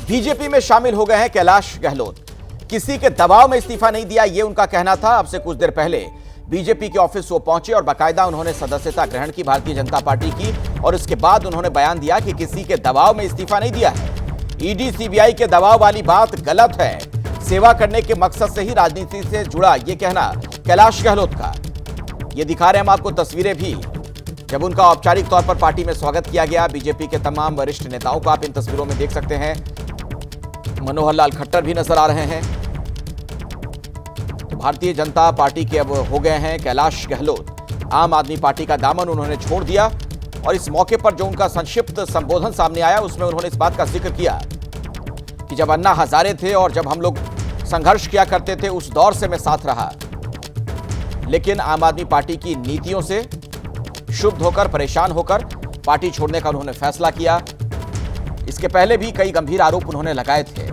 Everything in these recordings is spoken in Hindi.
बीजेपी में शामिल हो गए हैं कैलाश गहलोत। किसी के दबाव में इस्तीफा नहीं दिया, यह उनका कहना था। अब से कुछ देर पहले बीजेपी के ऑफिस वो पहुंचे और बाकायदा उन्होंने सदस्यता ग्रहण की भारतीय जनता पार्टी की, और इसके बाद उन्होंने बयान दिया कि किसी के दबाव में इस्तीफा नहीं दिया है। ईडी सीबीआई के दबाव वाली बात गलत है। सेवा करने के मकसद से ही राजनीति से जुड़ा यह कहना कैलाश गहलोत का। ये दिखा रहे हैं हम आपको तस्वीरें भी, जब उनका औपचारिक तौर पर पार्टी में स्वागत किया गया। बीजेपी के तमाम वरिष्ठ नेताओं को आप इन तस्वीरों में देख सकते हैं। मनोहर लाल खट्टर भी नजर आ रहे हैं। तो भारतीय जनता पार्टी के अब हो गए हैं कैलाश गहलोत। आम आदमी पार्टी का दामन उन्होंने छोड़ दिया, और इस मौके पर जो उनका संक्षिप्त संबोधन सामने आया उसमें उन्होंने इस बात का जिक्र किया कि जब अन्ना हजारे थे और जब हम लोग संघर्ष किया करते थे उस दौर से मैं साथ रहा, लेकिन आम आदमी पार्टी की नीतियों से क्षुब्ध होकर, परेशान होकर पार्टी छोड़ने का उन्होंने फैसला किया। इसके पहले भी कई गंभीर आरोप उन्होंने लगाए थे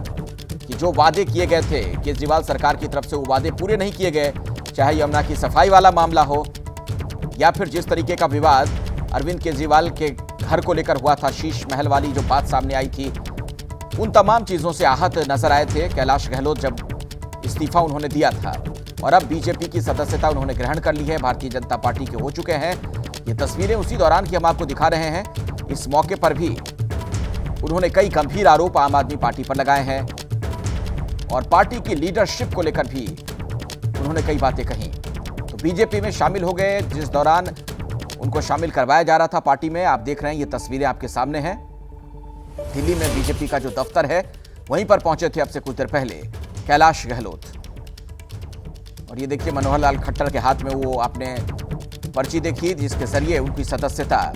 कि जो वादे किए गए थे केजरीवाल सरकार की तरफ से, वो वादे पूरे नहीं किए गए। चाहे यमुना की सफाई वाला मामला हो, या फिर जिस तरीके का विवाद अरविंद केजरीवाल के घर को लेकर हुआ था, शीश महल वाली जो बात सामने आई थी, उन तमाम चीजों से आहत नजर आए थे कैलाश गहलोत जब इस्तीफा उन्होंने दिया था। और अब बीजेपी की सदस्यता उन्होंने ग्रहण कर ली है, भारतीय जनता पार्टी के हो चुके हैं। ये तस्वीरें उसी दौरान की हम आपको दिखा रहे हैं। इस मौके पर भी उन्होंने कई गंभीर आरोप आम आदमी पार्टी पर लगाए हैं, और पार्टी की लीडरशिप को लेकर भी उन्होंने कई बातें कही। तो बीजेपी में शामिल हो गए, जिस दौरान उनको शामिल करवाया जा रहा था पार्टी में। आप देख रहे हैं, ये तस्वीरें आपके सामने हैं। दिल्ली में बीजेपी का जो दफ्तर है, वहीं पर पहुंचे थे अब से कुछ देर पहले कैलाश गहलोत। और ये देखिए, मनोहर लाल खट्टर के हाथ में वो आपने पर्ची देखी, जिसके जरिए उनकी सदस्यता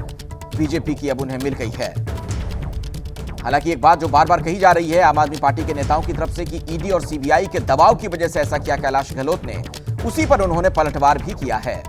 बीजेपी की अब उन्हें मिल गई है। हालांकि एक बात जो बार बार कही जा रही है आम आदमी पार्टी के नेताओं की तरफ से कि ईडी और सीबीआई के दबाव की वजह से ऐसा किया कैलाश गहलोत ने, उसी पर उन्होंने पलटवार भी किया है।